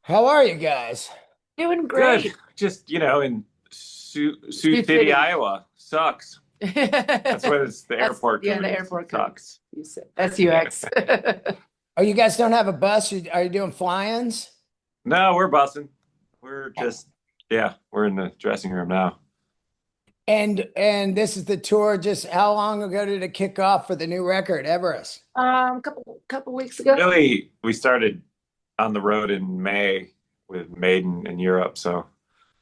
How are you guys? Doing Good. great. Just, in Sioux Sioux City, City. Iowa. Sucks. That's where the That's airport yeah, code the is. airport code. Sucks. That's UX. Oh, you guys don't have a bus? Are you doing fly-ins? No, we're bussing. We're just, yeah, we're in the dressing room now. And this is the tour. Just how long ago did it kick off for the new record, Everest? Couple weeks ago. Really, we started on the road in May with Maiden in Europe. So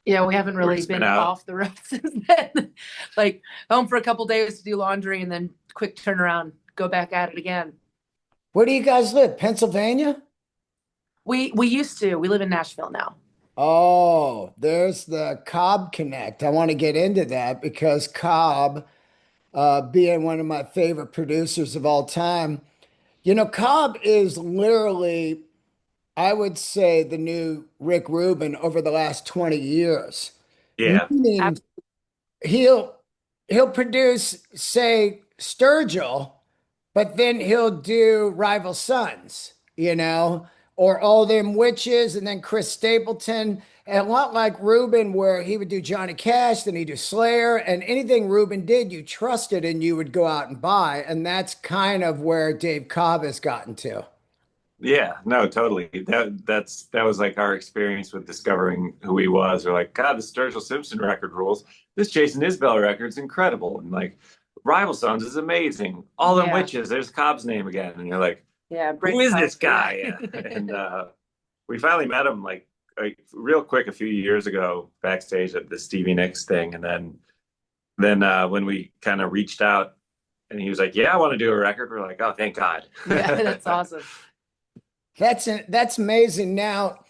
Yeah, we haven't we're really just been been out. off the road since then. Like home for a couple days to do laundry and then quick turnaround, go back at it again. Where do you guys live? Pennsylvania? We used to. We live in Nashville now. Oh, there's the Cobb Connect. I want to get into that because Cobb, being one of my favorite producers of all time, Cobb is literally, I would say, the new Rick Rubin over the last 20 years. Yeah. Meaning he'll he'll produce, say, Sturgill, but then he'll do Rival Sons, or All Them Witches, and then Chris Stapleton. And a lot like Rubin, where he would do Johnny Cash, then he'd do Slayer, and anything Rubin did, you trusted and you would go out and buy. And that's kind of where Dave Cobb has gotten to. Yeah, no, totally. That was like our experience with discovering who he was. We're like, God, this Sturgill Simpson record rules. This Jason Isbell record's incredible. And like Rival Sons is amazing. All Them Yeah. Witches, there's Cobb's name again. And you're like, Yeah, who breaks is this hearts. Yeah. guy? And we finally met him like real quick a few years ago backstage at the Stevie Nicks thing. And then when we kind of reached out and he was like, yeah, I want to do a record. We're like, oh, thank God. Yeah, that's awesome. That's amazing. Now,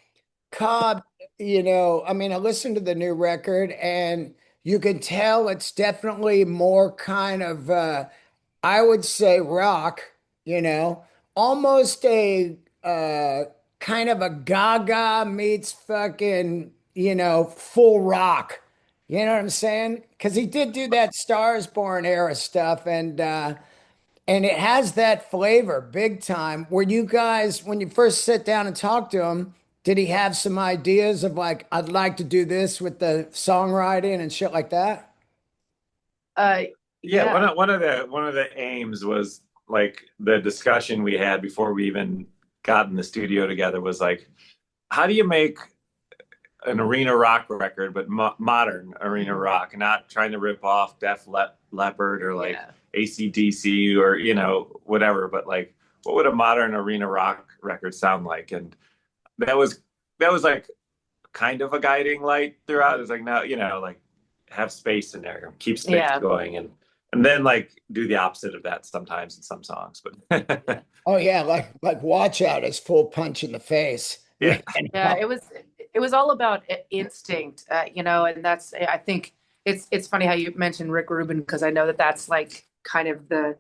Cobb, I mean, I listened to the new record and you can tell it's definitely more kind of I would say rock, you know, almost a kind of a Gaga meets fucking, full rock. You know what I'm saying? Because he did do that Stars Born era stuff, and it has that flavor big time. Were you guys, when you first sit down and talk to him, did he have some ideas of like, I'd like to do this with the songwriting and shit like that? Uh Yeah, yeah. one of the aims was like the discussion we had before we even got in the studio together was like, how do you make an arena rock record, but modern arena Mhm. rock, not trying to rip off Leppard or like Yeah. AC/DC or whatever, but like what would a modern arena rock record sound like? And that was that was like kind of a guiding light throughout. It's like no, like have space in there, keep space Yeah. going, and then like do the opposite of that sometimes in some songs. But Oh yeah, like Watch Out is full punch in the face. yeah, Yeah, it was all about instinct, and that's I think it's funny how you mentioned Rick Rubin because I know that that's like kind of the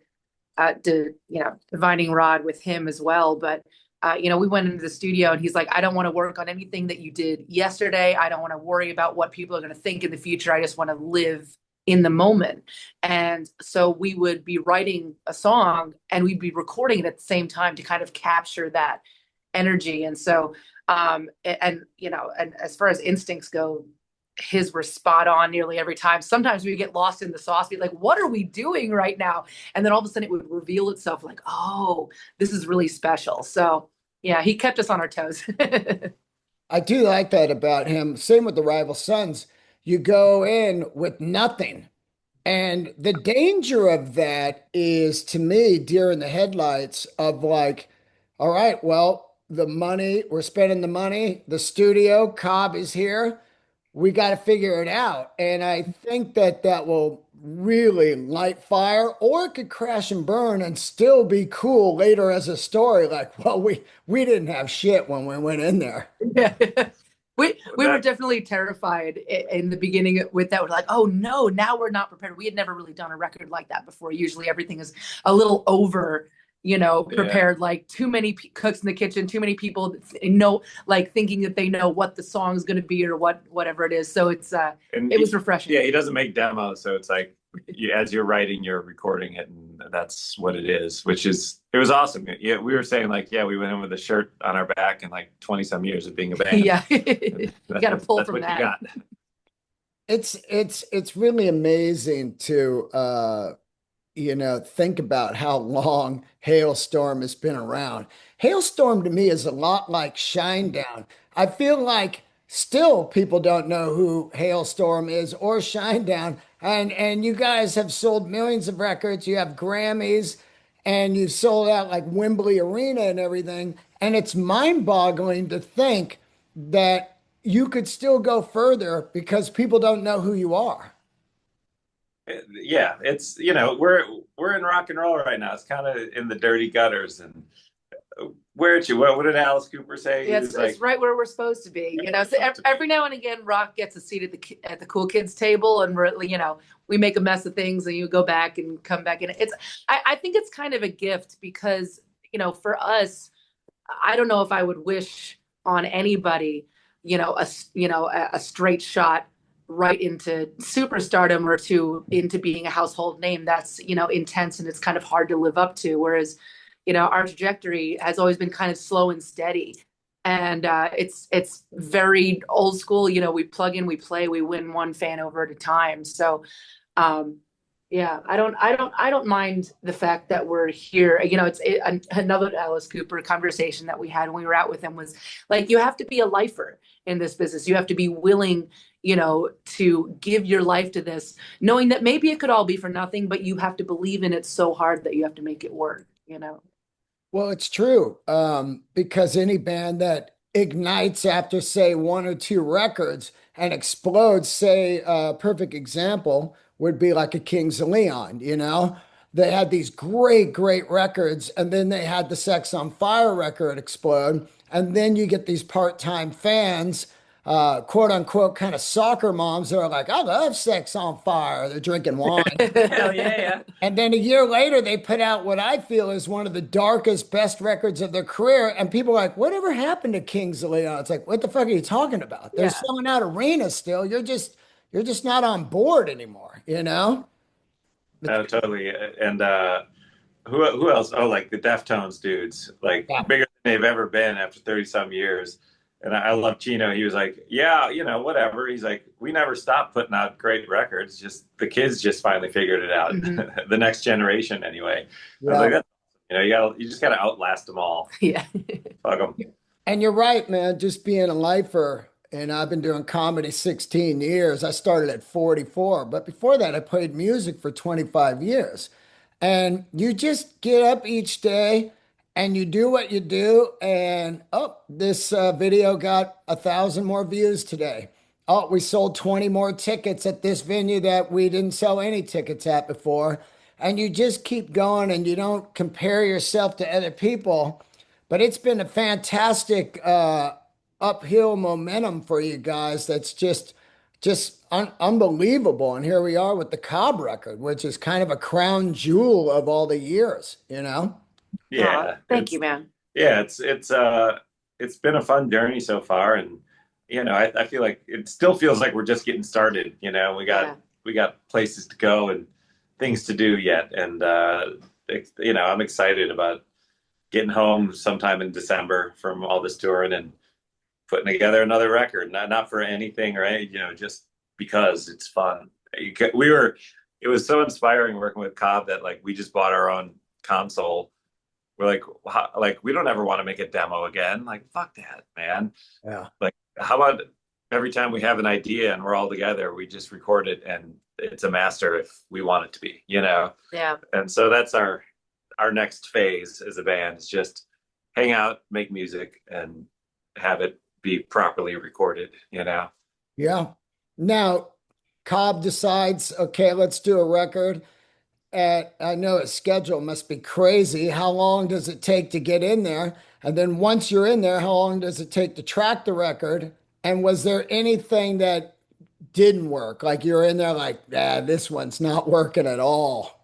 divining rod with him as well. But we went into the studio and he's like, I don't want to work on anything that you did yesterday. I don't want to worry about what people are going to think in the future. I just want to live in the moment. And so we would be writing a song and we'd be recording it at the same time to kind of capture that energy. And so and as far as instincts go, his were spot on nearly every time. Sometimes we get lost in the sauce, be like, what are we doing right now? And then all of a sudden it would reveal itself like, oh, this is really special. So yeah, he kept us on our toes. I do like that about him. Same with the Rival Sons. You go in with nothing. And the danger of that is to me deer in the headlights of like, all right, well, the money, we're spending the money, the studio, Cobb is here. We got to figure it out. And I think that that will really light fire, or it could crash and burn and still be cool later as a story. Like, well, we didn't have shit when we went in there. Yeah. We were that definitely terrified in the beginning with that. We're like, oh no, now we're not prepared. We had never really done a record like that before. Usually everything is a little over, yeah. prepared, like too many cooks in the kitchen, too many people know, like thinking that they know what the song is going to be or whatever it is. So And it was refreshing. yeah, he doesn't make demos, so it's like as you're writing, you're recording it, and that's what it is, which is, it was awesome. Yeah, we were saying like, yeah, we went in with a shirt on our back in like 20 some years of being a band. Yeah. You got to pull That's from what you that. got. It's really amazing to think about how long Halestorm has been around. Halestorm to me is a lot like Shinedown. I feel like still people don't know who Halestorm is or Shinedown. And you guys have sold millions of records. You have Grammys and you sold out like Wembley Arena and everything. And it's mind-boggling to think that you could still go further because people don't know who you are. Yeah, it's, we're in rock and roll right now. It's kind of in the dirty gutters. And where did what did Alice Cooper say? Yeah, He was it's right where we're supposed to be. So every now and again, rock gets a seat at the cool kids table, and we make a mess of things, and you go back and come back in. I think it's kind of a gift because for us, I don't know if I would wish on anybody, a straight shot right into superstardom or into being a household name. That's intense, and it's kind of hard to live up to. Whereas our trajectory has always been kind of slow and steady. And it's very old school. We plug in, we play, we win one fan over at a time. So yeah, I don't mind the fact that we're here. Another Alice Cooper conversation that we had when we were out with him was like, you have to be a lifer in this business. You have to be willing, to give your life to this, knowing that maybe it could all be for nothing, but you have to believe in it so hard that you have to make it work. Well, it's true, because any band that ignites after, say, one or two records and explodes, say, a perfect example would be like a Kings of Leon, They had these great, great records, and then they had the Sex on Fire record explode. And then you get these part-time fans, quote unquote, kind of soccer moms that are like, I love Sex on Fire. They're drinking wine. Hell yeah. And then a year later, they put out what I feel is one of the darkest, best records of their career. And people are like, whatever happened to Kings of Leon? It's like, what the fuck are you talking about? They're Yeah. selling out arenas still. You're just not on board anymore. No, totally. And who else? Oh, like the Deftones dudes, like Yeah. bigger than they've ever been after 30 some years. And I love Chino. He was like, yeah, whatever. He's like, we never stopped putting out great records. Just the kids just finally figured it out. Mhm. The next generation, anyway. I was Yeah. like, you just gotta outlast them all. Yeah. Fuck them. And you're right, man. Just being a lifer, and I've been doing comedy 16 years. I started at 44, but before that, I played music for 25 years. And you just get up each day and you do what you do. And oh, this video got 1,000 more views today. Oh, we sold 20 more tickets at this venue that we didn't sell any tickets at before. And you just keep going and you don't compare yourself to other people. But it's been a fantastic uphill momentum for you guys. That's just unbelievable. And here we are with the Cobb record, which is kind of a crown jewel of all the years. Yeah. Thank you, man. Yeah, it's been a fun journey so far, and I feel like it still feels like we're just getting started. We got Yeah. we got places to go and things to do yet, and I'm excited about getting home sometime in December from all this touring and putting together another record. Not for anything or any, just because it's fun. It was so inspiring working with Cobb that like we just bought our own console. We're like, we don't ever want to make a demo again. Like, fuck that, man. Yeah. Like, how about every time we have an idea and we're all together, we just record it and it's a master if we want it to be, Yeah. And so that's our next phase as a band is just hang out, make music, and have it be properly recorded. Yeah. Now, Cobb decides, okay, let's do a record. I know his schedule must be crazy. How long does it take to get in there? And then once you're in there, how long does it take to track the record? And was there anything that didn't work? Like you're in there like, this one's not working at all.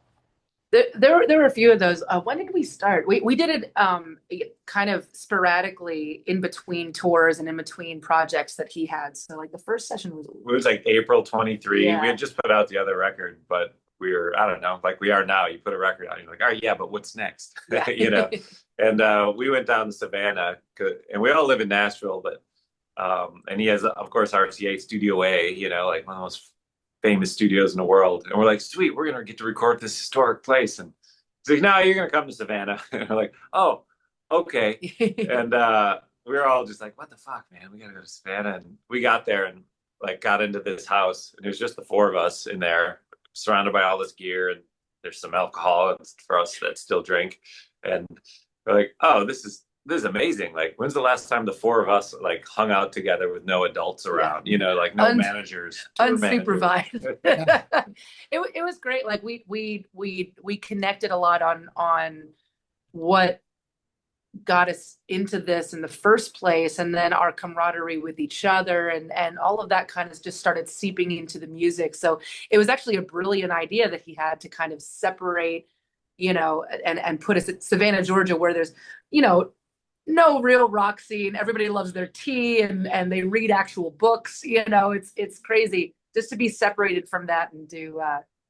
There were a few of those. When did we start? We did it kind of sporadically in between tours and in between projects that he had. So like the first session was It was like April 23. Yeah. We had just put out the other record, but we were, I don't know, like we are now. You put a record out, and you're like, all right, yeah, but what's next? Yeah. You know. And we went down to Savannah, and we all live in Nashville, but and he has, of course, RCA Studio A, you know, like one of the most famous studios in the world. And we're like, sweet, we're gonna get to record this historic place. And he's like, no, you're gonna come to Savannah. And we're like, oh, okay. And we were all just like, what the fuck, man? We gotta go to Savannah. And we got there and like got into this house, and it was just the four of us in there, surrounded by all this gear, and there's some alcohol for us that still drink. And we're like, oh, this is amazing. Like, when's the last time the four of us like hung out together with no adults around? You know, like no managers, unsupervised. Yeah. It was great. Like we connected a lot on what got us into this in the first place, and then our camaraderie with each other, and all of that kind of just started seeping into the music. So it was actually a brilliant idea that he had to kind of separate, you know, and put us at Savannah, Georgia, where there's, you know, no real rock scene. Everybody loves their tea and they read actual books. You know, it's crazy just to be separated from that and do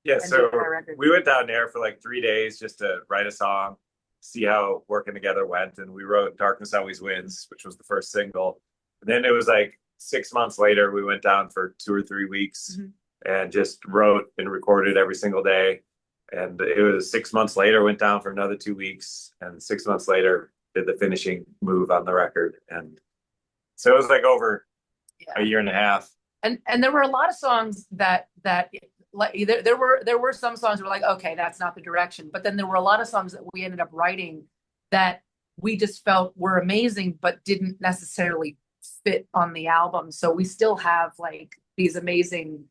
yeah. and So do our record. we went down there for like 3 days just to write a song, see how working together went, and we wrote "Darkness Always Wins," which was the first single. And then it was like 6 months later, we went down for 2 or 3 weeks and just wrote and recorded every single day. And it was 6 months later, went down for another 2 weeks, and 6 months later did the finishing move on the record. And so it was like over a year and a half. And there were a lot of songs that like there were some songs that were like, okay, that's not the direction. But then there were a lot of songs that we ended up writing that we just felt were amazing, but didn't necessarily fit on the album. So we still have like these amazing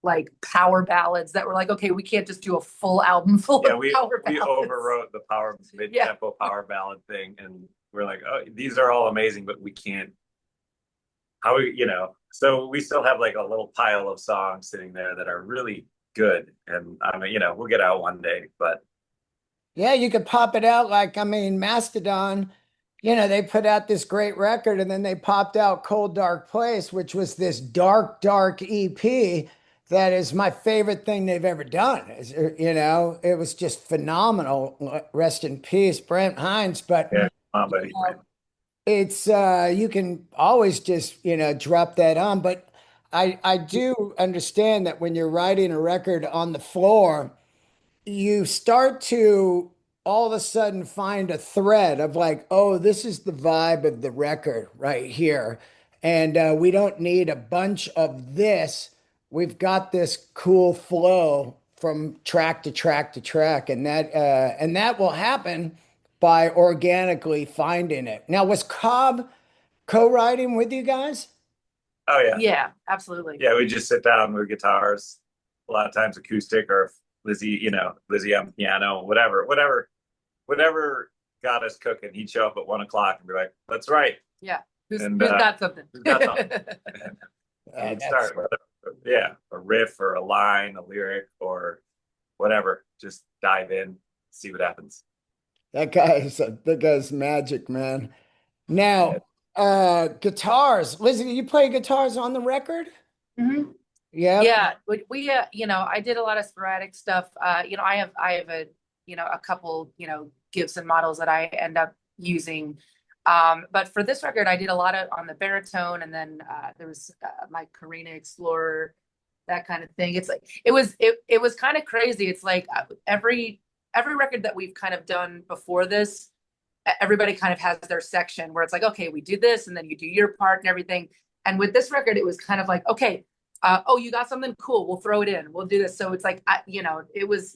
like power ballads that were like, okay, we can't just do a full album full of power ballads. We overwrote the power mid-tempo power ballad thing, and we're like, oh, these are all amazing, but we can't. How we, you know? So we still have like a little pile of songs sitting there that are really good, and I mean, you know, we'll get out one day, but Yeah, you could pop it out like, I mean, Mastodon, you know, they put out this great record and then they popped out Cold Dark Place, which was this dark, dark EP that is my favorite thing they've ever done. You know, it was just phenomenal. Rest in peace, Brent Hines. But yeah, buddy. it's you can always just, you know, drop that on. But I do understand that when you're writing a record on the floor, you start to all of a sudden find a thread of like, oh, this is the vibe of the record right here. And we don't need a bunch of this. We've got this cool flow from track to track to track. And that will happen by organically finding it. Now, was Cobb co-writing with you guys? Oh yeah, Yeah, absolutely. yeah. We just sit down with guitars, a lot of times acoustic, or Lzzy, you know, Lzzy on piano, whatever got us cooking. He'd show up at 1 o'clock and be like, "Let's write." Yeah. Who's And got something? who's got something? And start with a riff or a line, a lyric, or whatever. Just dive in, see what happens. That guy's magic, man. Now, guitars. Lizzie, you play guitars on the record? Mhm. Yeah. Yeah, we you know, I did a lot of sporadic stuff. You know, I have a, you know, a couple, you know, Gibson models that I end up using. But for this record, I did a lot of on the baritone, and then there was my Carina Explorer, that kind of thing. It's like it was kind of crazy. It's like every record that we've kind of done before this, everybody kind of has their section where it's like, okay, we do this, and then you do your part and everything. And with this record, it was kind of like, okay, oh, you got something cool, we'll throw it in, we'll do this. So it's like, you know, it was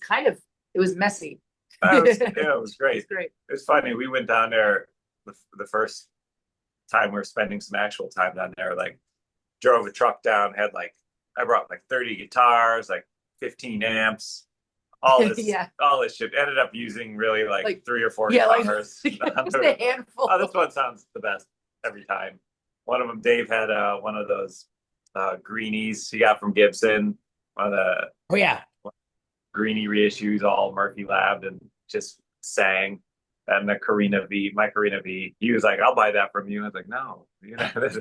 messy. Yeah, it was great. It's great. It was funny. We went down there the first time we were spending some actual time down there. Like, drove a truck down, had like, I brought like 30 guitars, like 15 amps, all this, Yeah. all this shit. Ended up using really like 3 or 4 guitars. Like, just a handful. Oh, this one sounds the best every time. One of them, Dave had one of those greenies he got from Gibson. One of the Oh yeah. greenie reissues, all Murphy Labbed, and just sang. And the Carina V, my Carina V, he was like, "I'll buy that from you." I was like, "No, you know, I like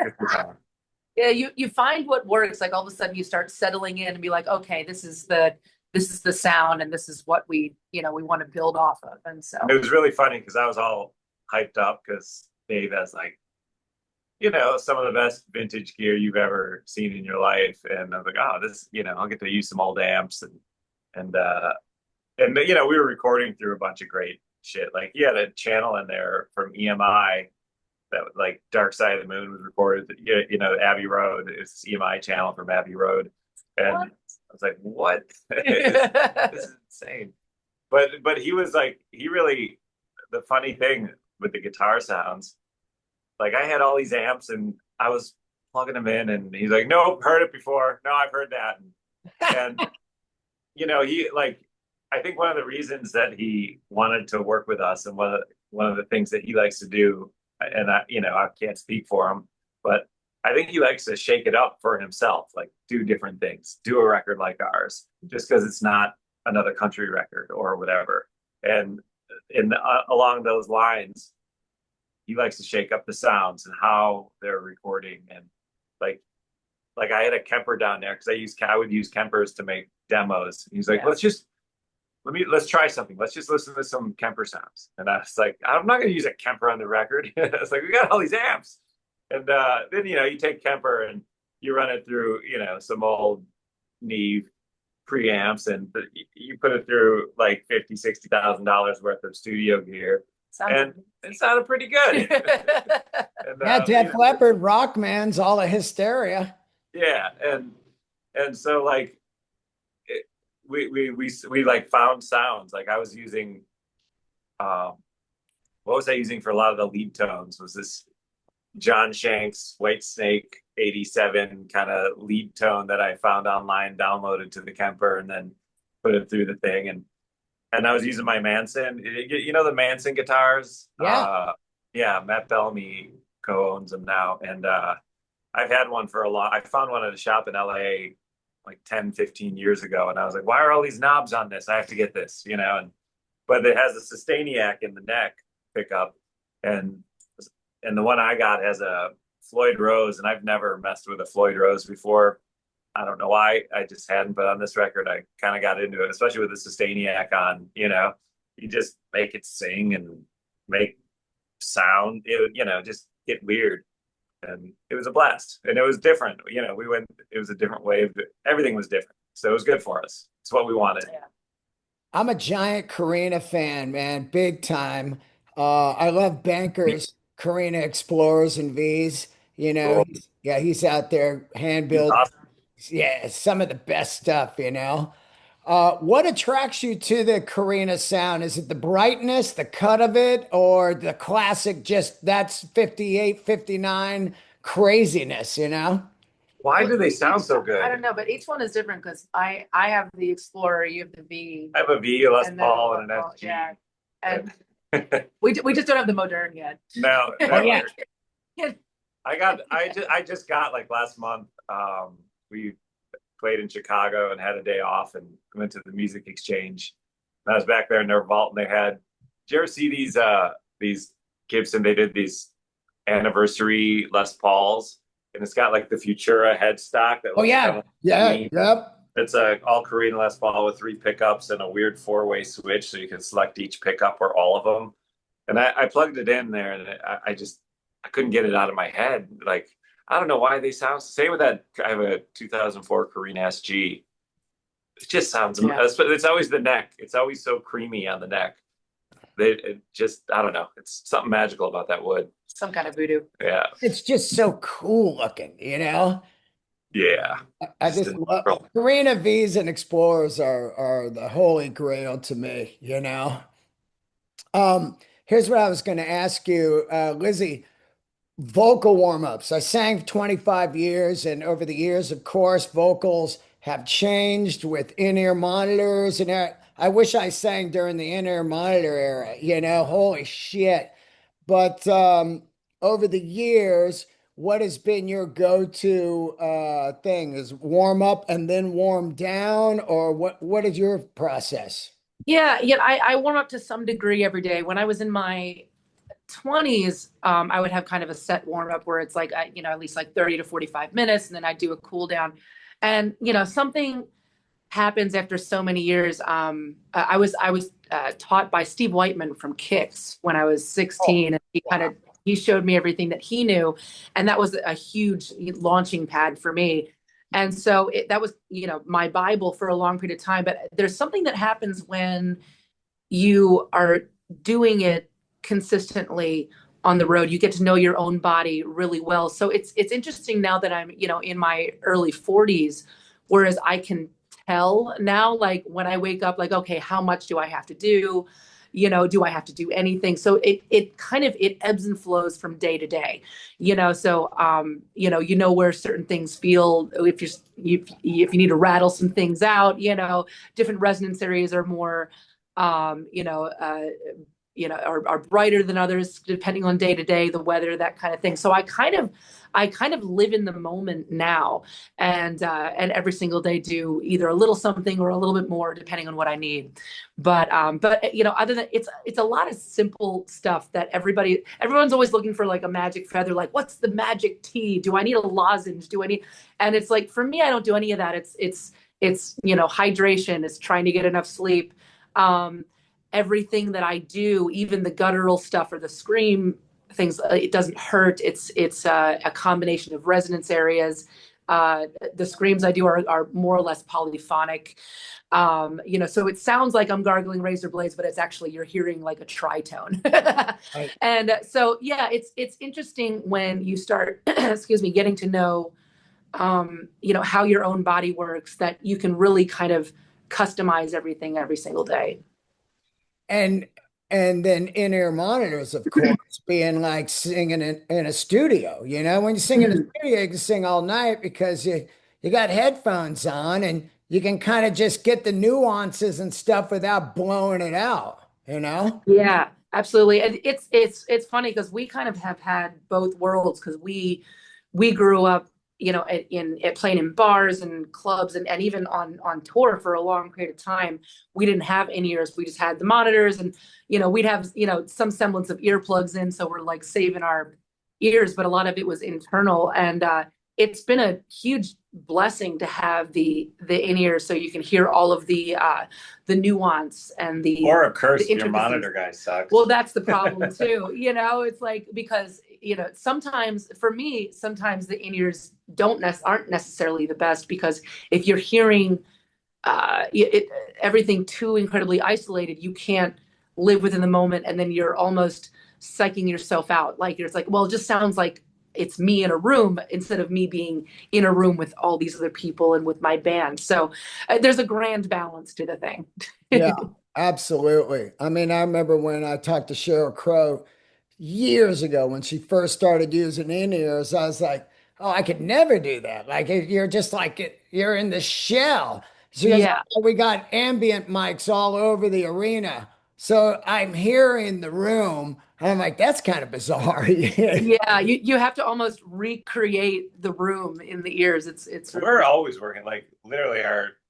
this guitar." Yeah, you find what works. Like all of a sudden you start settling in and be like, okay, this is the sound and this is what we want to build off of. And It so was really funny because I was all hyped up because Dave has like, some of the best vintage gear you've ever seen in your life. And I was like, oh, this, I'll get to use some old amps and we were recording through a bunch of great shit. Like he had a channel in there from EMI that like Dark Side of the Moon was recorded, Abbey Road. It's EMI channel from Abbey Road. And what? I was like, what? This is insane. But he was like, he really, the funny thing with the guitar sounds, like I had all these amps and I was plugging them in and he's like, nope, heard it before. No, I've heard that. And he like, I think one of the reasons that he wanted to work with us and one of the things that he likes to do, and I can't speak for him, but I think he likes to shake it up for himself, like do different things, do a record like ours, just because it's not another country record or whatever. And along those lines, he likes to shake up the sounds and how they're recording and like I had a Kemper down there because I would use Kempers to make demos. He's like, Yeah. let's try something. Let's just listen to some Kemper sounds. And I was like, I'm not going to use a Kemper on the record. I was like, we got all these amps. And then, you take Kemper and you run it through, some old Neve preamps and you put it through like $50,000-$60,000 worth of studio gear. And it sounded pretty good. And, Yeah, Def Leppard, Rockman's all a hysteria. yeah. And so like, we like found sounds. Like I was using, what was I using for a lot of the lead tones? Was this John Shanks White Snake 87 kind of lead tone that I found online, downloaded to the Kemper, and then put it through the thing. And I was using my Manson. The Manson guitars? Yeah. Yeah, Matt Bellamy co-owns them now. And I've had one for a long. I found one at a shop in LA like 10, 15 years ago. And I was like, why are all these knobs on this? I have to get this, but it has a Sustainiac in the neck pickup. And the one I got has a Floyd Rose, and I've never messed with a Floyd Rose before. I don't know why. I just hadn't, but on this record, I kind of got into it, especially with the Sustainiac on, you just make it sing and make sound, just get weird. And it was a blast and it was different. It was a different way of everything was different. So it was good for us. It's what we wanted. Yeah. I'm a giant Karina fan, man, big time. I love Banker's Karina Explorers and V's. Cool. Yeah, he's out there hand He's build. awesome. Yeah, some of the best stuff. What attracts you to the Karina sound? Is it the brightness, the cut of it, or the classic, just that's 58, 59 craziness? Why do they sound so good? I don't know, but each one is different because I have the Explorer, you have the V, I have a V, a Les and then Paul, and an Paul, FG. yeah, and we just don't have the Modern yet. No, Oh, yeah. I just got like last month. We played in Chicago and had a day off and went to the Music Exchange. And I was back there in their vault and they had. Did you ever see these Gibson? They did these anniversary Les Pauls, and it's got like the Futura headstock. That Oh, looks yeah. kind of Yeah. neat. Yep. It's a all Korean Les Paul with 3 pickups and a weird 4-way switch, so you can select each pickup or all of them. And I plugged it in there, and I couldn't get it out of my head. Like I don't know why they sound. Same with that. I have a 2004 Korean SG. It just sounds. Yeah. It's always the neck. It's always so creamy on the neck. I don't know. It's something magical about that wood. Some kind of voodoo. Yeah. It's just so cool looking. Yeah. I just love Karina V's and Explorers are the holy grail to me. Here's what I was going to ask you, Lzzy, vocal warm-ups. I sang for 25 years, and over the years, of course, vocals have changed with in-ear monitors, and I wish I sang during the in-ear monitor era, holy shit. But over the years, what has been your go-to thing? Is warm up and then warm down, or what is your process? Yeah, I warm up to some degree every day. When I was in my 20s, I would have kind of a set warm up where it's like, at least like 30 to 45 minutes, and then I do a cool down. And, something happens after so many years. I was taught by Steve Whiteman from Kix when I was Oh, 16, and wow. he showed me everything that he knew, and that was a huge launching pad for me. And so that was, my Bible for a long period of time. But there's something that happens when you are doing it consistently on the road. You get to know your own body really well. So it's interesting now that I'm, in my early 40s, whereas I can tell now, like when I wake up, like, okay, how much do I have to do? Do I have to do anything? So it kind of, it ebbs and flows from day to day, so where certain things feel, if you need to rattle some things out, different resonance areas are more um, you know, uh, are brighter than others, depending on day to day, the weather, that kind of thing. So I kind of live in the moment now, and every single day do either a little something or a little bit more, depending on what I need. But other than, it's a lot of simple stuff that everyone's always looking for, like a magic feather, like what's the magic tea? Do I need a lozenge? Do I need? And it's like, for me, I don't do any of that. It's hydration. It's trying to get enough sleep. um, Everything that I do, even the guttural stuff or the scream things, it doesn't hurt. It's a combination of resonance areas. The screams I do are more or less polyphonic. So it sounds like I'm gargling razor blades, but it's actually, you're hearing like a tritone. Right. And so, yeah, it's interesting when you start, excuse me, getting to know, how your own body works, that you can really kind of customize everything every single day. And and then in-ear monitors, of course, being like singing in a studio. When you sing in a Mhm. studio, you can sing all night because you got headphones on and you can kind of just get the nuances and stuff without blowing it out. Yeah, absolutely. And it's funny because we kind of have had both worlds, because we grew up, at playing in bars and clubs, and even on tour for a long period of time. We didn't have in ears. We just had the monitors, and we'd have some semblance of earplugs in, so we're like saving our ears, but a lot of it was internal. And it's been a huge blessing to have the in ears, so you can hear all of the nuance and Or a the curse, your intricacies. monitor guy sucks. Well, that's the problem too. It's like, because sometimes, for me, sometimes the in-ears aren't necessarily the best, because if you're hearing everything too incredibly isolated, you can't live within the moment, and then you're almost psyching yourself out. Like, it's like, well, it just sounds like it's me in a room, instead of me being in a room with all these other people and with my band. So there's a grand balance to the thing. Yeah, absolutely. I mean, I remember when I talked to Cheryl Crow years ago when she first started using in-ears. I was like, oh, I could never do that. Like, you're just like you're in the shell. She goes, Yeah. oh, we got ambient mics all over the arena. So I'm hearing the room. And I'm like, that's kind of bizarre. Yeah, you have to almost recreate the room in the ears. It's We're always working, like literally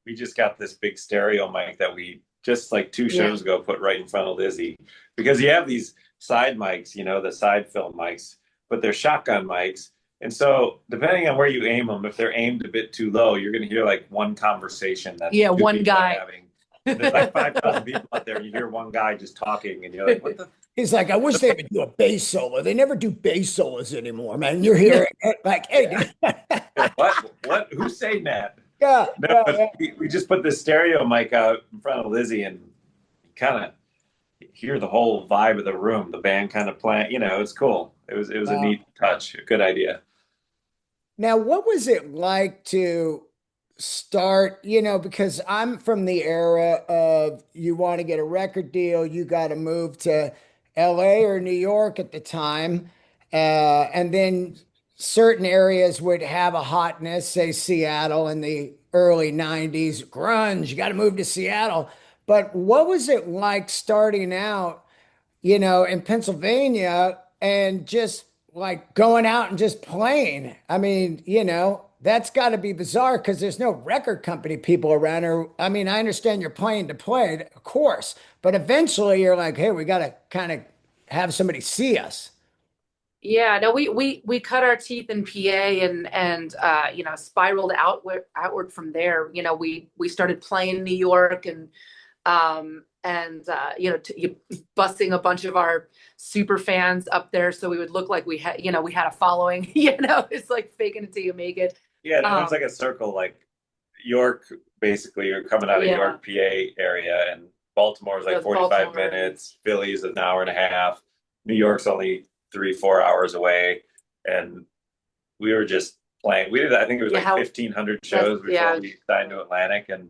we just got this big stereo mic that we just like two Yeah. shows ago put right in front of Lzzy, because you have these side mics, the side film mics, but they're shotgun mics. And so depending on where you aim them, if they're aimed a bit too low, you're going to hear like one conversation that Yeah, two one people are guy. having. And there's like 5,000 people out there, and you hear one guy just talking, and you're like, what the? He's like, I wish they would do a bass solo. They never do bass solos anymore, man. You're Yeah. hearing it like, hey, Yeah. Yeah, what? Who's saying that? yeah, No, yeah, but yeah. we just put this stereo mic out in front of Lzzy, and kind of hear the whole vibe of the room. The band kind of playing, it's cool. It was a Wow. neat touch, a good idea. Now, what was it like to start? Because I'm from the era of you want to get a record deal, you got to move to LA or New York at the time. And then certain areas would have a hotness, say Seattle in the early 90s, grunge, you got to move to Seattle. But what was it like starting out? In Pennsylvania and just like going out and just playing. I mean, that's got to be bizarre because there's no record company people around. Or, I mean, I understand you're playing to play, of course, but eventually you're like, hey, we got to kind of have somebody see us. Yeah, no, we cut our teeth in PA and you know, spiraled outward from there. You know, we started playing New York and you know, busting a bunch of our super fans up there so we would look like we had, you know, we had a following. You know, it's like faking it till you make it. Yeah, and it was Um, like a circle, like York, basically, you're coming out of yeah, York, PA area, and Baltimore's it like was 45 Baltimore. minutes, Philly's an hour and a half, New York's only 3, 4 hours away. And we were just playing. We did, I think it was Yeah, like how 1,500 that's shows before yeah, we signed to Atlantic. And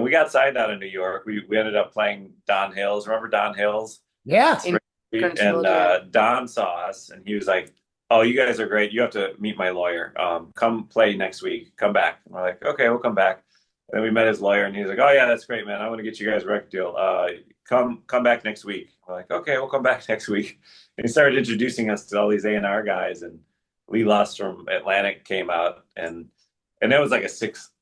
we got signed out of New York. We ended up playing Don Hills. Remember Don Hills? Yeah. in And yeah. Don saw us and he was like, "Oh, you guys are great. You have to meet my lawyer. Come play next week. Come back." And we're like, "Okay, we'll come back." And then we met his lawyer and he was like, "Oh yeah, that's great, man. I want to get you guys a record deal. Come back next week." We're like, "Okay, we'll come back next week." And he started introducing us to all these A&R guys, and Lee Lust from Atlantic came out, and it was like a six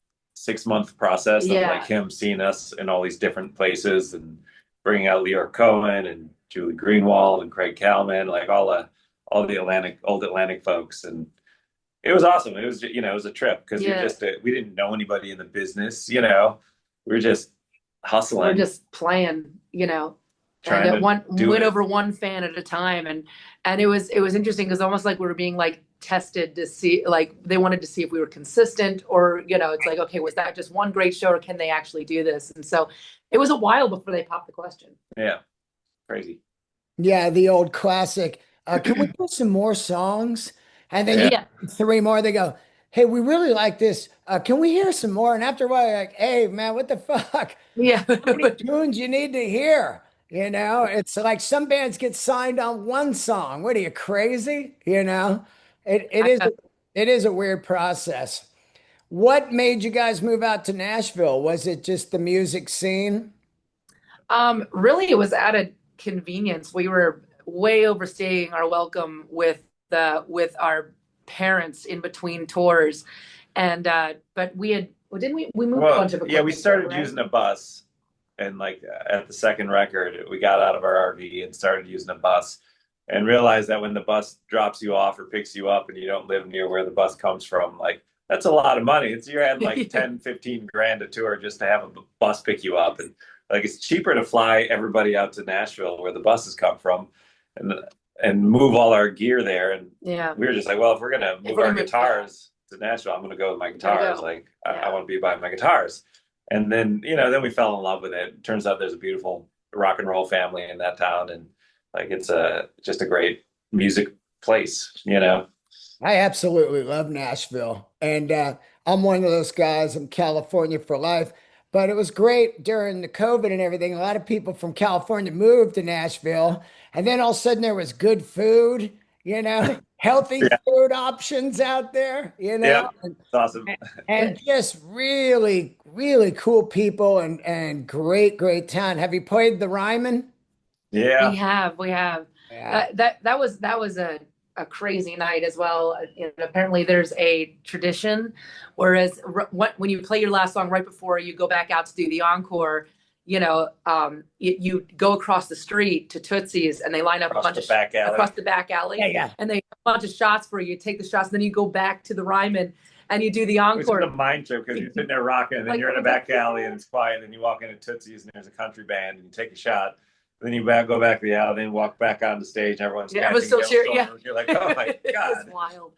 month process of like Yeah. him seeing us in all these different places and bringing out Leor Cohen and Julie Greenwald and Craig Kalman, like all the old Atlantic folks, and it was awesome. It was, you know, it was a trip because Yeah. we didn't know anybody in the business, you know, we were just We're hustling, just playing, you know, and trying it to one do went it. over one fan at a time, and it was interesting because almost like we were being like tested to see, like they wanted to see if we were consistent, or you know, it's like, okay, was that just one great show or can they actually do this? And so it was a while before they popped the question. Yeah, crazy. Yeah, the old classic. Can we put some more songs? And then you Yeah, Yeah, three more. They go, "Hey, we really like this. Can we hear some more?" And after a while, you're like, "Hey, man, what the fuck? yeah. How many tunes you need to hear?" You know, it's like some bands get signed on one song. What are you, crazy? You know, I know. it is a weird process. What made you guys move out to Nashville? Was it just the music scene? Really, it was out of convenience. We were way overstaying our welcome with our parents in between tours, and but we had, well, didn't we moved a well, bunch of yeah, we equipment there, started right? using a bus, and like at the second record, we got out of our RV and started using a bus, and realized that when the bus drops you off or picks you up and you don't live near where the bus comes from, like that's a lot of money. It's you're adding like 10, 15 grand a tour just to have a bus pick you up. And like it's cheaper to fly everybody out to Nashville where the buses come from and move all our gear there. And Yeah, we were just like, well, if we're gonna if move we're our gonna move, yeah, guitars to Nashville, I'm gonna go with my gotta guitars. go. Like I Yeah, want to be by my guitars. And then, you know, then we fell in love with it. Turns out there's a beautiful rock and roll family in that town, and like it's just a great music place, you know. I absolutely love Nashville. And I'm one of those guys, I'm California for life. But it was great during the COVID and everything. A lot of people from California moved to Nashville. And then all of a sudden there was good food, you know, healthy Yeah, food options out there, you yeah, know, it's awesome. and just really, really cool people and great, great town. Have you played the Ryman? Yeah, we have. Yeah. That was a crazy night as well. And apparently, there's a tradition, whereas when you play your last song right before you go back out to do the encore, you know, you go across the street to Tootsie's and they line up a across bunch the of back alley. across the back Yeah, alley, yeah. and they have a bunch of shots for you. You take the shots, and then you go back to the Ryman and you do the It was encore. a mind trip because you're sitting there rocking, and then Like, you're oh in a my God, back alley and it's quiet, and then you walk into Tootsie's and there's a country band, and you take a shot. Then you go back to the alley, then walk back on the stage, and everyone's yeah, I was chanting still cheering. Yeah, Hailstorm. You're like, oh my it was God, wild.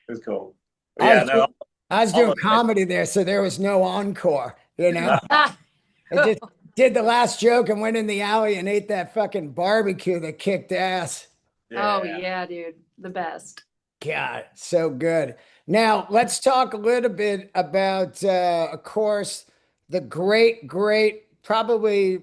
it was cool. But I yeah, was no, doing, I was all doing of it. comedy there, so there was no encore, you know. Ah, I just did the last joke and went in the alley and ate that fucking barbecue that kicked ass. oh Yeah. yeah, dude, the best. God, so good. Now, let's talk a little bit about, of course, the great, great, probably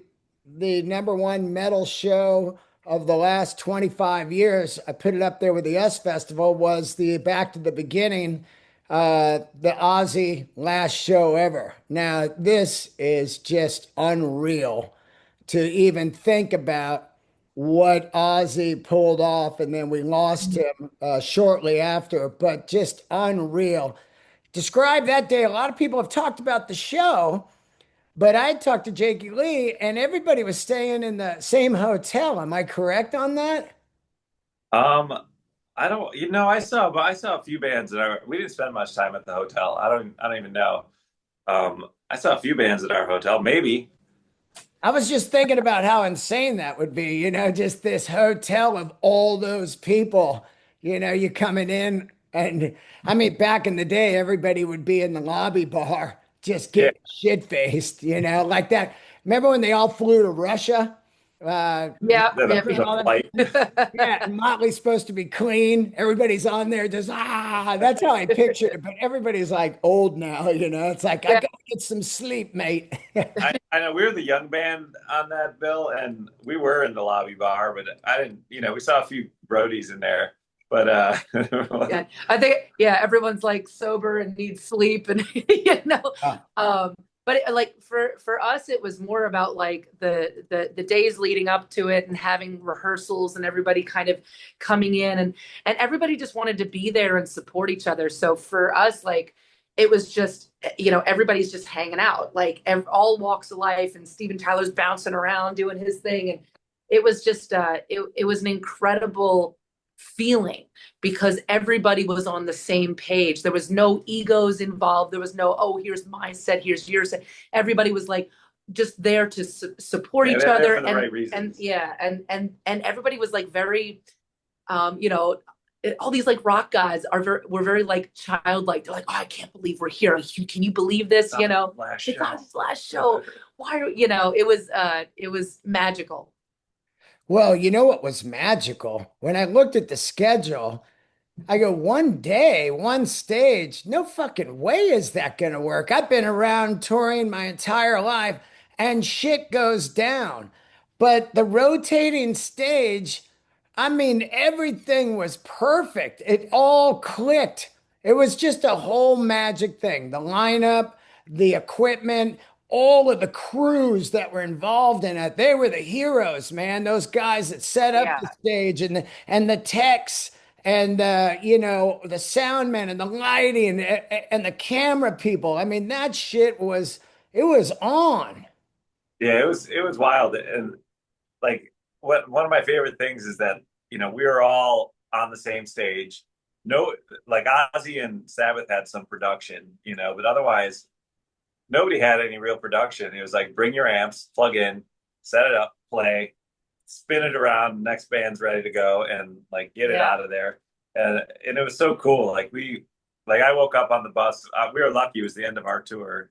the number one metal show of the last 25 years. I put it up there with the US Festival, was the Back to the Beginning, the Ozzy last show ever. Now, this is just unreal to even think about what Ozzy pulled off, and then we lost him shortly after, but just unreal. Describe that day. A lot of people have talked about the show, But I talked to Jakey Lee, and everybody was staying in the same hotel. Am I correct on that? Um, I don't, I saw a few bands that we didn't spend much time at the hotel. I don't even know. I saw a few bands at our hotel, maybe. I was just thinking about how insane that would be, just this hotel of all those people, you coming in. And I mean, back in the day, everybody would be in the lobby bar just Yeah, getting shit faced, like that. Remember when they all flew to Russia? Yeah, yeah, the All them? flight. Yeah, and Motley's supposed to be clean. Everybody's on there just that's how I pictured it. But everybody's like old now, It's like I yeah. gotta get some sleep, mate. I know we were the young band on that bill, and we were in the lobby bar, but I didn't, we saw a few roadies in there, but Yeah, I think everyone's like sober and needs sleep, and Ah, but like for us, it was more about like the days leading up to it and having rehearsals and everybody kind of coming in and everybody just wanted to be there and support each other. So for us, like it was just everybody's just hanging out, like all walks of life, and Steven Tyler's bouncing around doing his thing, and it was just it was an incredible feeling because everybody was on the same page. There was no egos involved. There was no, oh, here's my set, here's your set. Everybody was like just there to support yeah, each they're there other, for the and right reasons. yeah, and everybody was like very, all these like rock guys were very like childlike. They're like, oh, I can't believe we're here. Can you believe this? Last It's show. not his last show. Why? It was magical. well, you know what was magical? When I looked at the schedule, I go, one day, one stage, no fucking way is that going to work. I've been around touring my entire life and shit goes down. But the rotating stage, I mean, everything was perfect. It all clicked. It was just a whole magic thing. The lineup, the equipment, all of the crews that were involved in it, they were the heroes, man. Those guys that set up the Yeah. stage and the techs and the sound men and the lighting and the camera people. I mean, that shit was it was on. Yeah, it was wild. And like one of my favorite things is that, we were all on the same stage. No, like Ozzy and Sabbath had some production, but otherwise nobody had any real production. It was like bring your amps, plug in, set it up, play, spin it around, next band's ready to go, and like get it Yeah. out of there. And it was so cool. Like I woke up on the bus. We were lucky; it was the end of our tour,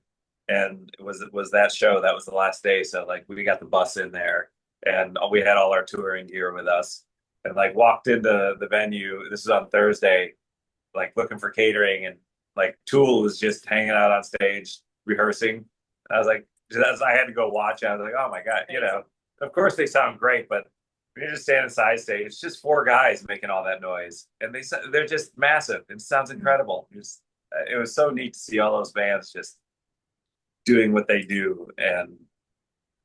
and it was that show. That was the last day. So like we got the bus in there, and we had all our touring gear with us, and like walked into the venue. This is on Thursday, like looking for catering, and like Tool was just hanging out on stage rehearsing. I was like, I had to go watch. I was like, oh my god, of course they sound great, but when you're just standing side stage, it's just four guys making all that noise, and they're just massive. It sounds incredible. It was so neat to see all those bands just doing what they do, and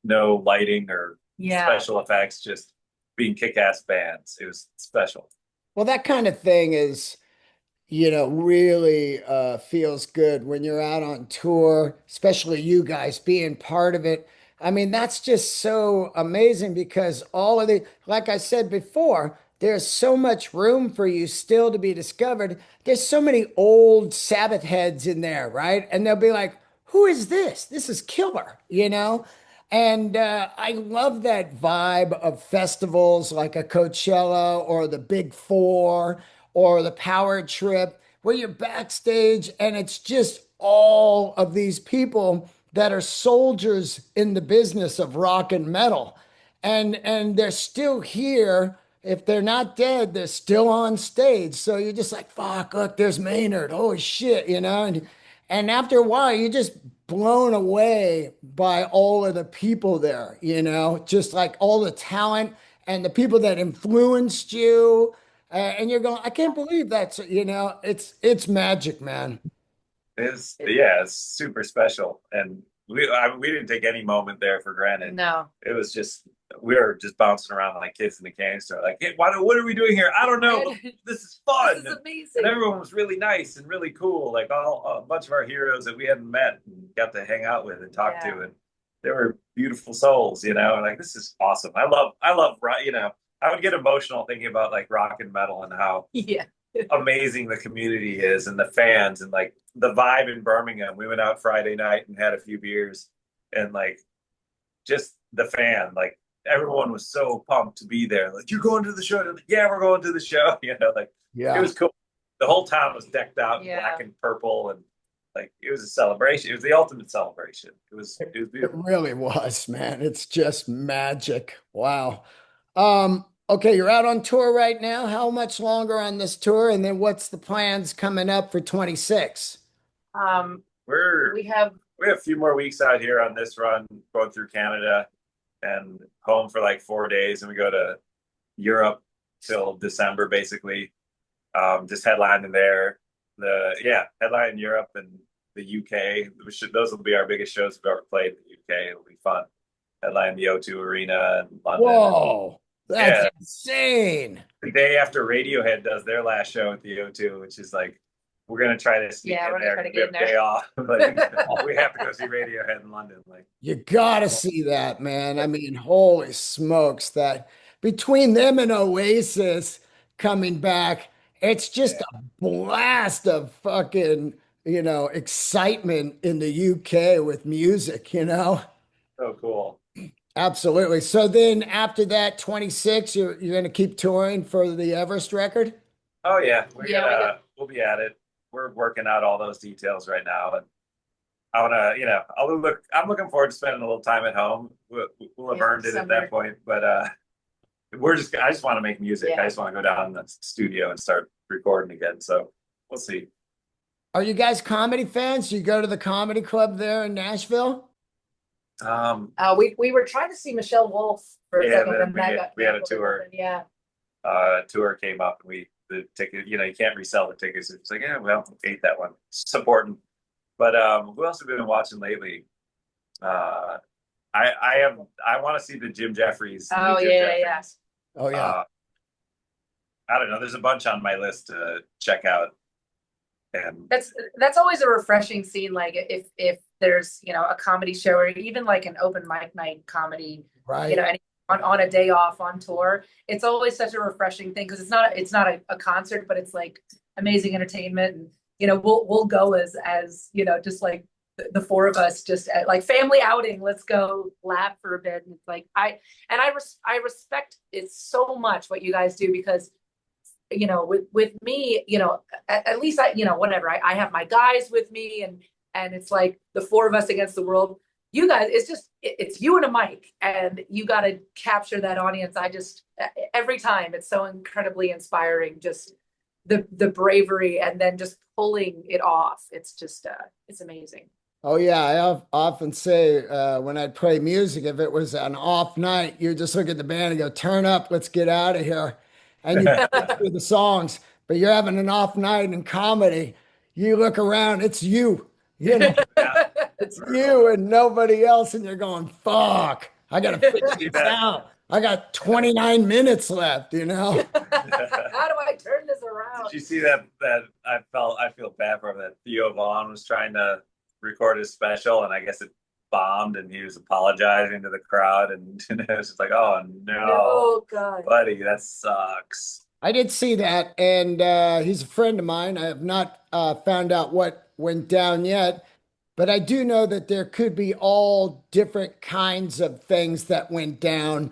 no lighting or Yeah. special effects, just being kick-ass bands. It was special. Well, that kind of thing is really feels good when you're out on tour, especially you guys being part of it. I mean, that's just so amazing because all of like I said before, there's so much room for you still to be discovered. There's so many old Sabbath heads in there, right? And they'll be like, who is this? This is killer. And I love that vibe of festivals like a Coachella or the Big Four or the Power Trip, where you're backstage and it's just all of these people that are soldiers in the business of rock and metal. And they're still here. If they're not dead, they're still on stage. So you're just like, fuck, look, there's Maynard. Holy shit. And after a while, you're just blown away by all of the people there, just like all the talent and the people that influenced you. And you're going, I can't believe it's magic, man. It's super special, and we didn't take any moment there for granted. No. It was just we were just bouncing around like kids in the candy store, like, hey, what are we doing here? I don't know. But this is fun. This is And amazing. everyone was really nice and really cool. Like a bunch of our heroes that we hadn't met and got to hang out with and talk to, Yeah. and they were beautiful souls, you know. Like this is awesome. I love you know. I would get emotional thinking about like rock and metal and how Yeah. amazing the community is and the fans and like the vibe in Birmingham. We went out Friday night and had a few beers and like just the fan, like everyone was so pumped to be there. Like, you're going to the show? Like, yeah, we're going to the show. You know, like it Yeah. was cool. The whole town was decked out in Yeah. black and purple, and like it was a celebration. It was the ultimate celebration. It was It beautiful. really was, man. It's just magic. Wow. Okay, you're out on tour right now. How much longer on this tour? And then what's the plans coming up for 26? Um, We're we have we have a few more weeks out here on this run, going through Canada and home for like 4 days, and we go to Europe till December, basically. Just headlining there. Headline in Europe and the UK. Those will be our biggest shows we've ever played in the UK. It'll be fun. Headline the O2 Arena in London. Whoa, that's Yeah, insane. the day after Radiohead does their last show at the O2, which is like we're gonna try to sneak Yeah, in we're gonna there try to because we get have in a there. day off. Like we have to go see Radiohead in London. Like, You gotta see that, man. I mean, holy smokes, that between them and Oasis coming back, it's just yeah, a blast of fucking, excitement in the UK with music, you know? so cool. Absolutely. So then after that, 26, you're gonna keep touring for the Everest record? Oh yeah, we're Yeah, we gonna we'll be at it. We're working out all those details right now, and I wanna, I'm looking forward to spending a little time at home. We'll have Yeah, earned it at that December. point, but I just want to make music. I Yeah. just want to go down in the studio and start recording again. So we'll see. Are you guys comedy fans? Do you go to the comedy club there in Nashville? We were trying to see Michelle Wolf for a Yeah, second, then and that got we had a canceled or tour. something. Yeah. Tour came up, and the ticket. You know, you can't resell the tickets. It's like, yeah, well, ate that one. Supporting. But who else have we been watching lately? Uh, I want to see the Jim Jeffries. Oh, Jim yeah, yeah. Jeffries. Oh yeah. Uh, I don't know. There's a bunch on my list to check out, and That's always a refreshing scene. Like if there's a comedy show or even like an open mic night comedy, Right. and on a day off on tour, it's always such a refreshing thing because it's not a concert, but it's like amazing entertainment. And we'll go as just like the four of us, just at, like, family outing. Let's go laugh for a bit. And it's like I respect it so much what you guys do because with me, at least whatever, I have my guys with me, and it's like the four of us against the world. You guys, it's you and a mic, and you got to capture that audience. Every time it's so incredibly inspiring, just the bravery and then just pulling it off. It's just it's amazing. Oh yeah, often say when I'd play music, if it was an off night, you just look at the band and go, "Turn up, let's get out of here," and you get through the songs. But you're having an off night in comedy. You look around, it's you, yeah, it's you and nobody else, and you're going, "Fuck, I gotta figure see this that. out. I got 29 minutes left." How do I turn this Did around? you see that I feel bad for him that Theo Vaughn was trying to record his special and I guess it bombed and he was apologizing to the crowd and it was just like, oh no, Oh God. buddy, that sucks. I did see that, and he's a friend of mine. I have not found out what went down yet, but I do know that there could be all different kinds of things that went down.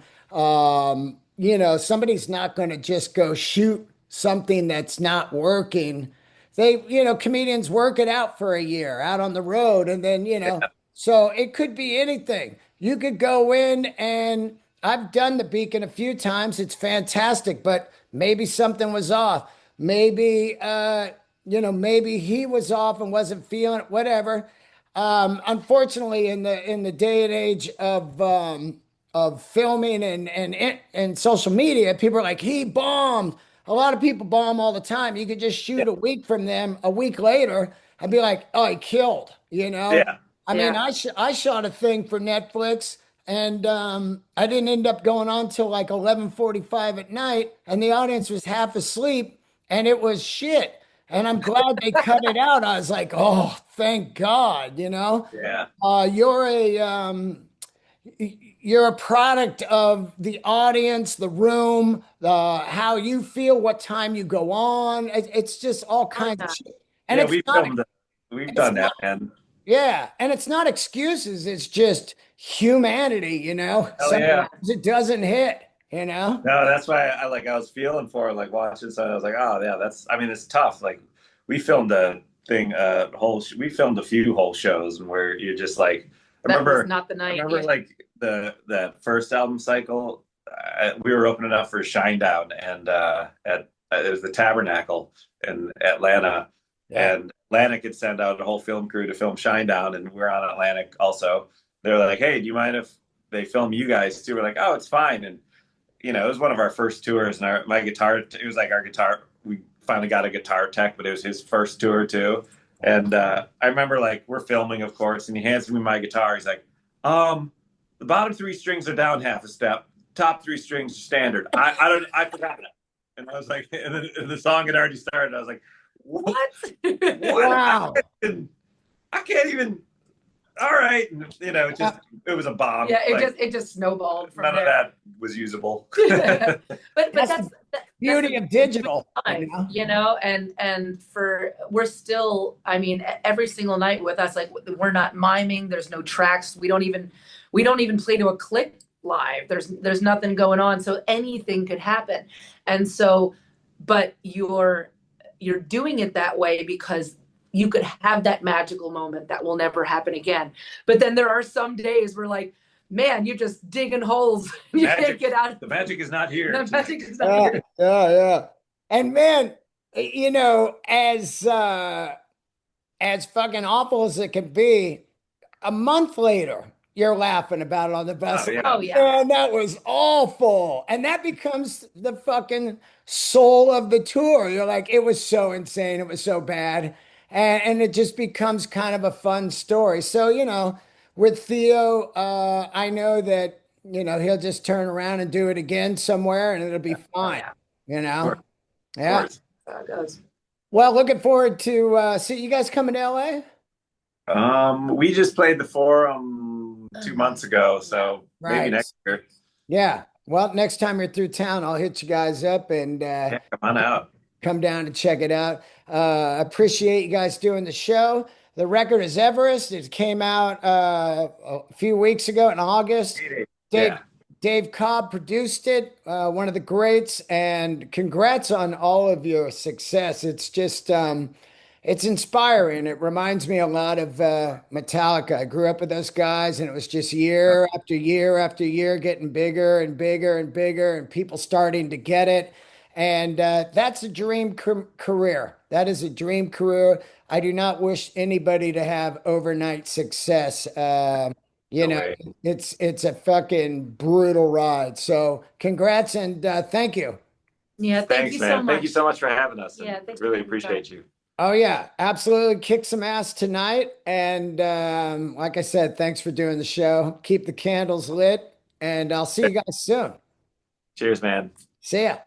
Somebody's not going to just go shoot something that's not working. Comedians work it out for a year out on the road, and then, Yeah, so it could be anything. You could go in and I've done the Beacon a few times. It's fantastic, but maybe something was off. Maybe maybe he was off and wasn't feeling it, whatever. Unfortunately, in the day and age of filming and social media, people are like, he bombed. A lot of people bomb all the time. You could just yeah, shoot a week from them, a week later, and be like, oh, he killed, yeah, I mean, Yeah. I shot a thing for Netflix, and I didn't end up going on till like 11:45 at night, and the audience was half asleep, and it was shit. And I'm glad they cut it out. I was like, oh, thank God. yeah. You're you're a product of the audience, the room, the how you feel, what time you go on. It's just all Oh kinds of yeah. shit. And Yeah, we filmed it. We've it's done not, that, man. yeah, and it's not excuses, it's just humanity, you know. Hell Sometimes yeah. Yeah. it doesn't hit, you know. No, that's why I was feeling for it, like watching something. I was like, oh yeah, that's. I mean, it's tough. Like we filmed a thing, we filmed a few whole shows, and where you're just like, That was not the I night. remember Yeah. like the first album cycle. We were opening up for Shinedown, and at it was the Tabernacle in Atlanta, Yeah. and Atlantic had sent out a whole film crew to film Shinedown, and we're on Atlantic also. They're like, hey, do you mind if they film you guys too? We're like, oh, it's fine, and it was one of our first tours, and my guitar, it was like our guitar. We finally got a guitar tech, but it was his first tour too. And I remember like we're filming, of course, and he hands me my guitar. He's like, the bottom three strings are down half a step. Top three strings are standard. I forgot it. And I was like, and the song had already started. I was like, what? What? Wow. I can't even. All right, it was a bomb. Yeah, Like it just snowballed from none of there. that was usable. But That's that's the that's beauty the of digital, you life, know. and for we're still, I mean, every single night with us, like we're not miming, there's no tracks, we don't even play to a click live, there's nothing going on, so anything could happen. And so, but you're doing it that way because you could have that magical moment that will never happen again. But then there are some days where like, man, you're just digging holes. You can't get out. The magic is not here. The magic is not Yeah, here. yeah, yeah. And man, you know, as fucking awful as it can be, a month later, you're laughing about it on the bus. Oh yeah. Oh yeah. Man, that was awful. And that becomes the fucking soul of the tour. You're like, it was so insane. It was so bad. And it just becomes kind of a fun story. So, with Theo, I know that, he'll just turn around and do it again somewhere and it'll be Oh fine, yeah. you Of know? course. Of Yeah. course. That's how it goes. Well, looking forward to see you guys coming to LA. We just played the Forum 2 months ago, so maybe Right. next year. Yeah. Well, next time you're through town, I'll hit you guys up and Yeah, come on out. come down to check it out. Appreciate you guys doing the show. The record is Everest. It came out a few weeks ago in August. Dave Yeah. Dave Cobb produced it, one of the greats, and congrats on all of your success. It's just it's inspiring. It reminds me a lot of Metallica. I grew up with those guys, and it was just year after year after year getting bigger and bigger and bigger, and people starting to get it. And that's a dream career. That is a dream career. I do not wish anybody to have overnight success. You No know, way. it's a fucking brutal ride. So congrats and thank you. Yeah, thank Thanks, you man. so much. Thank you so much for having us. Yeah, And thanks for really taking the time. appreciate you. Oh yeah, absolutely. Kick some ass tonight. And like I said, thanks for doing the show. Keep the candles lit, and I'll see you guys soon. Cheers, man. See ya.